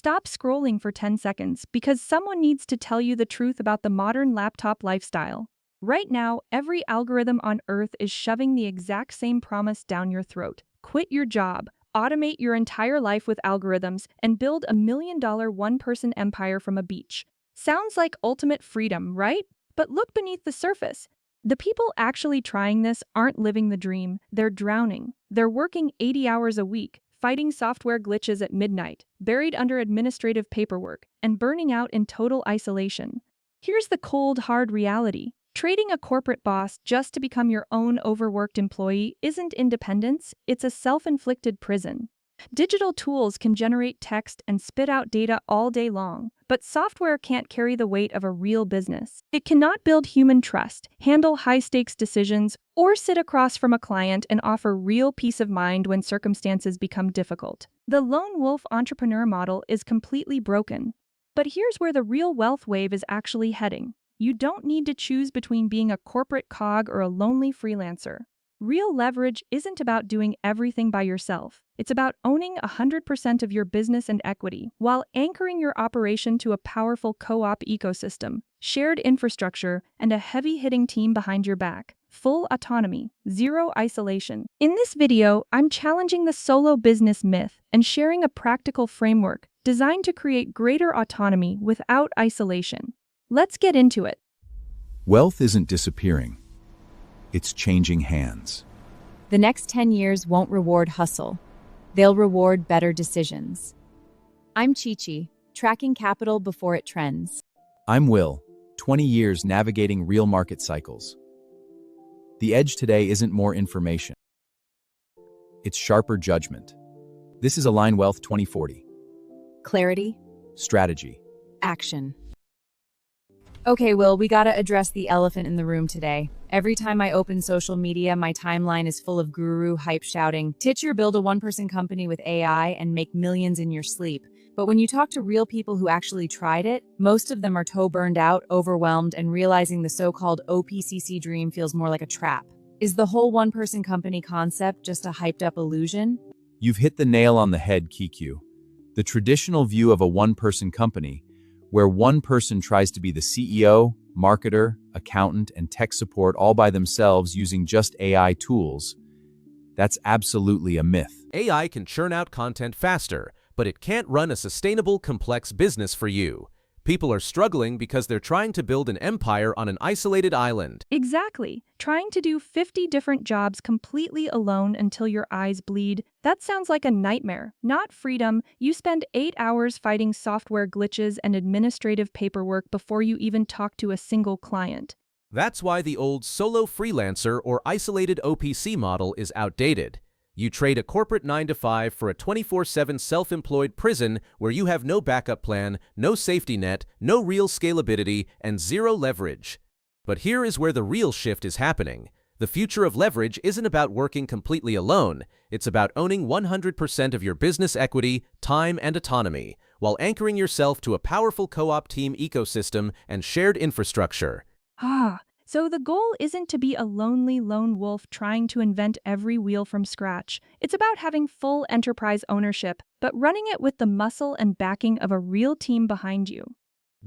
Stop scrolling for 10 seconds because someone needs to tell you the truth about the modern laptop lifestyle. Right now, every algorithm on earth is shoving the exact same promise down your throat. Quit your job, automate your entire life with algorithms, and build $1 million one-person empire from a beach. Sounds like ultimate freedom, right? But look beneath the surface. The people actually trying this aren't living the dream, they're drowning. They're working 80 hours a week, fighting software glitches at midnight, buried under administrative paperwork, and burning out in total isolation. Here's the cold, hard reality. Trading a corporate boss just to become your own overworked employee isn't independence, it's a self-inflicted prison. Digital tools can generate text and spit out data all day long, but software can't carry the weight of a real business. It cannot build human trust, handle high-stakes decisions, or sit across from a client and offer real peace of mind when circumstances become difficult. The lone wolf entrepreneur model is completely broken. But here's where the real wealth wave is actually heading. You don't need to choose between being a corporate cog or a lonely freelancer. Real leverage isn't about doing everything by yourself. It's about owning 100% of your business and equity, while anchoring your operation to a powerful co-op ecosystem, shared infrastructure, and a heavy-hitting team behind your back. Full autonomy, zero isolation. In this video, I'm challenging the solo business myth and sharing a practical framework designed to create greater autonomy without isolation. Let's get into it. Wealth isn't disappearing. It's changing hands. The next 10 years won't reward hustle. They'll reward better decisions. I'm Chi-Chi, tracking capital before it trends. I'm Will, 20 years navigating real market cycles. The edge today isn't more information. It's sharper judgment. This is Align Wealth 2040. Clarity, Strategy. action. Okay, Will, we gotta address the elephant in the room today. Every time I open social media, my timeline is full of guru hype shouting, "Teacher, build a one-person company with AI and make millions in your sleep." But when you talk to real people who actually tried it, most of them are burned out, overwhelmed, and realizing the so-called OPC dream feels more like a trap. Is the whole one-person company concept just a hyped-up illusion? You've hit the nail on the head, Kiku. The traditional view of a one-person company, where one person tries to be the CEO, marketer, accountant, and tech support all by themselves using just AI tools, that's absolutely a myth. AI can churn out content faster, but it can't run a sustainable, complex business for you. People are struggling because they're trying to build an empire on an isolated island. Exactly. Trying to do 50 different jobs completely alone until your eyes bleed. That sounds like a nightmare, not freedom. You spend 8 hours fighting software glitches and administrative paperwork before you even talk to a single client. That's why the old solo freelancer or isolated OPC model is outdated. You trade a corporate 9-to-5 for a 24/7 self-employed prison where you have no backup plan, no safety net, no real scalability, and zero leverage. But here is where the real shift is happening. The future of leverage isn't about working completely alone. It's about owning 100% of your business equity, time, and autonomy, while anchoring yourself to a powerful co-op team ecosystem and shared infrastructure. So the goal isn't to be a lonely lone wolf trying to invent every wheel from scratch. It's about having full enterprise ownership, but running it with the muscle and backing of a real team behind you.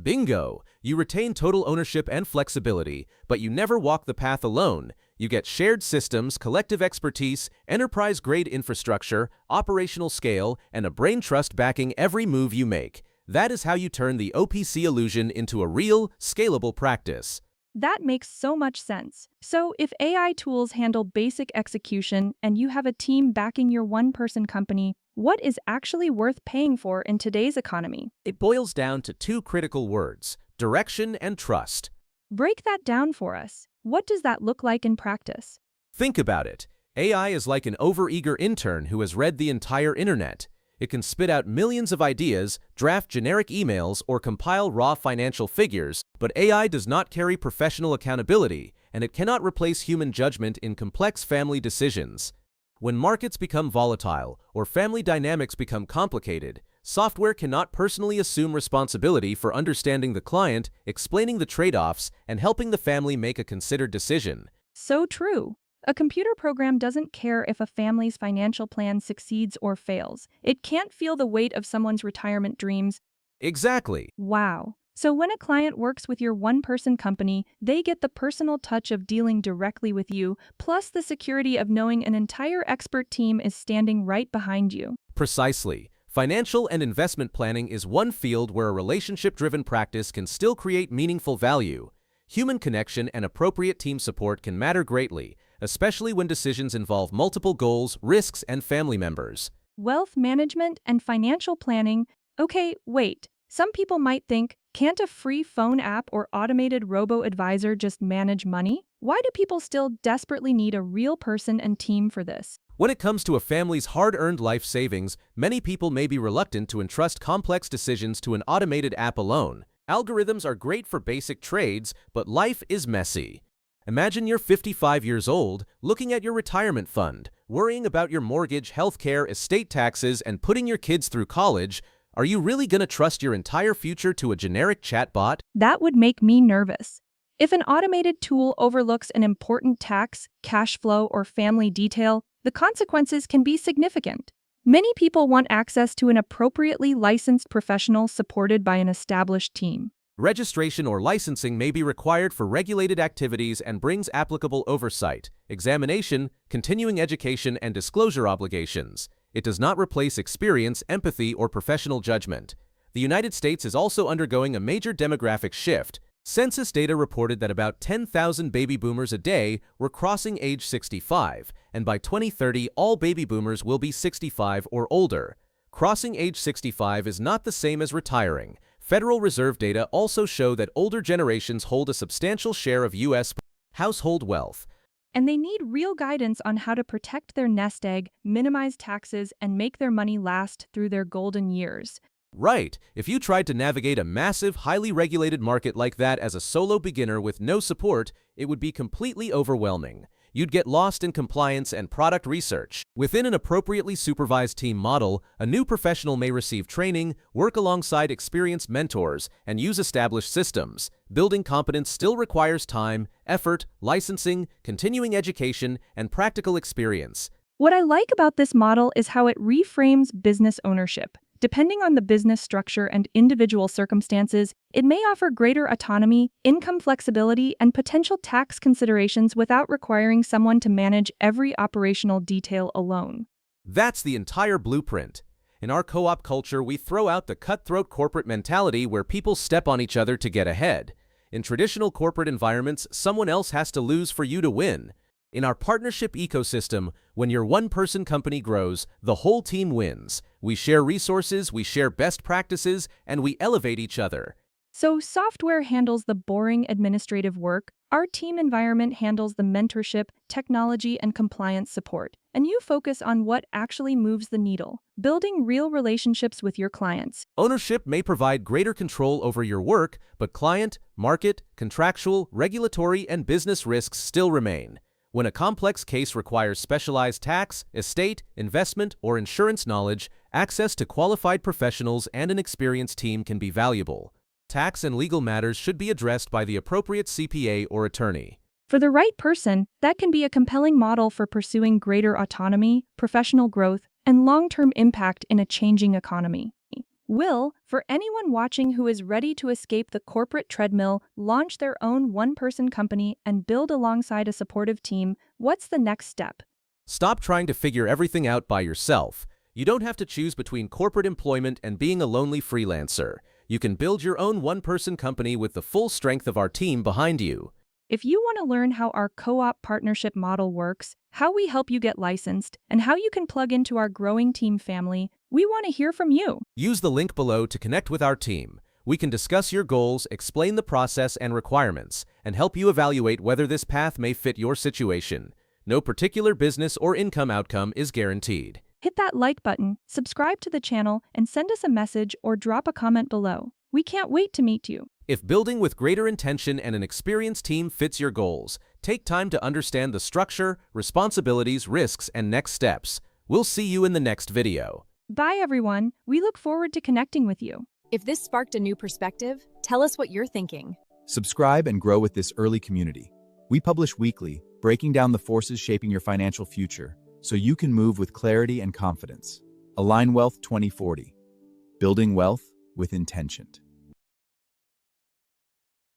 Bingo! You retain total ownership and flexibility, but you never walk the path alone. You get shared systems, collective expertise, enterprise-grade infrastructure, operational scale, and a brain trust backing every move you make. That is how you turn the OPC illusion into a real, scalable practice. That makes so much sense. So if AI tools handle basic execution and you have a team backing your one-person company, what is actually worth paying for in today's economy? It boils down to two critical words: direction and trust. Break that down for us. What does that look like in practice? Think about it. AI is like an overeager intern who has read the entire internet. It can spit out millions of ideas, draft generic emails, or compile raw financial figures, but AI does not carry professional accountability, and it cannot replace human judgment in complex family decisions. When markets become volatile or family dynamics become complicated, software cannot personally assume responsibility for understanding the client, explaining the trade-offs, and helping the family make a considered decision. So true. A computer program doesn't care if a family's financial plan succeeds or fails. It can't feel the weight of someone's retirement dreams. Exactly. Wow. So when a client works with your one-person company, they get the personal touch of dealing directly with you, plus the security of knowing an entire expert team is standing right behind you. Precisely. Financial and investment planning is one field where a relationship-driven practice can still create meaningful value. Human connection and appropriate team support can matter greatly, especially when decisions involve multiple goals, risks, and family members. Wealth management and financial planning. Okay, wait. Some people might think, can't a free phone app or automated robo-advisor just manage money? Why do people still desperately need a real person and team for this? When it comes to a family's hard-earned life savings, many people may be reluctant to entrust complex decisions to an automated app alone. Algorithms are great for basic trades, but life is messy. Imagine you're 55 years old, looking at your retirement fund, worrying about your mortgage, healthcare, estate taxes, and putting your kids through college. Are you really going to trust your entire future to a generic chatbot? That would make me nervous. If an automated tool overlooks an important tax, cash flow, or family detail, the consequences can be significant. Many people want access to an appropriately licensed professional supported by an established team. Registration or licensing may be required for regulated activities and brings applicable oversight, examination, continuing education, and disclosure obligations. It does not replace experience, empathy, or professional judgment. The United States is also undergoing a major demographic shift. Census data reported that about 10,000 baby boomers a day were crossing age 65, and by 2030, all baby boomers will be 65 or older. Crossing age 65 is not the same as retiring. Federal Reserve data also show that older generations hold a substantial share of U.S. household wealth. And they need real guidance on how to protect their nest egg, minimize taxes, and make their money last through their golden years. Right. If you tried to navigate a massive, highly regulated market like that as a solo beginner with no support, it would be completely overwhelming. You'd get lost in compliance and product research. Within an appropriately supervised team model, a new professional may receive training, work alongside experienced mentors, and use established systems. Building competence still requires time, effort, licensing, continuing education, and practical experience. What I like about this model is how it reframes business ownership. Depending on the business structure and individual circumstances, it may offer greater autonomy, income flexibility, and potential tax considerations without requiring someone to manage every operational detail alone. That's the entire blueprint. In our co-op culture, we throw out the cutthroat corporate mentality where people step on each other to get ahead. In traditional corporate environments, someone else has to lose for you to win. In our partnership ecosystem, when your one-person company grows, the whole team wins. We share resources, we share best practices, and we elevate each other. So software handles the boring administrative work, our team environment handles the mentorship, technology, and compliance support, and you focus on what actually moves the needle, building real relationships with your clients. Ownership may provide greater control over your work, but client, market, contractual, regulatory, and business risks still remain. When a complex case requires specialized tax, estate, investment, or insurance knowledge, access to qualified professionals and an experienced team can be valuable. Tax and legal matters should be addressed by the appropriate CPA or attorney. For the right person, that can be a compelling model for pursuing greater autonomy, professional growth, and long-term impact in a changing economy. Will, for anyone watching who is ready to escape the corporate treadmill, launch their own one-person company, and build alongside a supportive team, what's the next step? Stop trying to figure everything out by yourself. You don't have to choose between corporate employment and being a lonely freelancer. You can build your own one-person company with the full strength of our team behind you. If you want to learn how our co-op partnership model works, how we help you get licensed, and how you can plug into our growing team family, we want to hear from you. Use the link below to connect with our team. We can discuss your goals, explain the process and requirements, and help you evaluate whether this path may fit your situation. No particular business or income outcome is guaranteed. Hit that like button, subscribe to the channel, and send us a message or drop a comment below. We can't wait to meet you. If building with greater intention and an experienced team fits your goals, take time to understand the structure, responsibilities, risks, and next steps. We'll see you in the next video. Bye everyone, we look forward to connecting with you. If this sparked a new perspective, tell us what you're thinking. Subscribe and grow with this early community. We publish weekly, breaking down the forces shaping your financial future so you can move with clarity and confidence. Align Wealth 2040, building wealth with intention.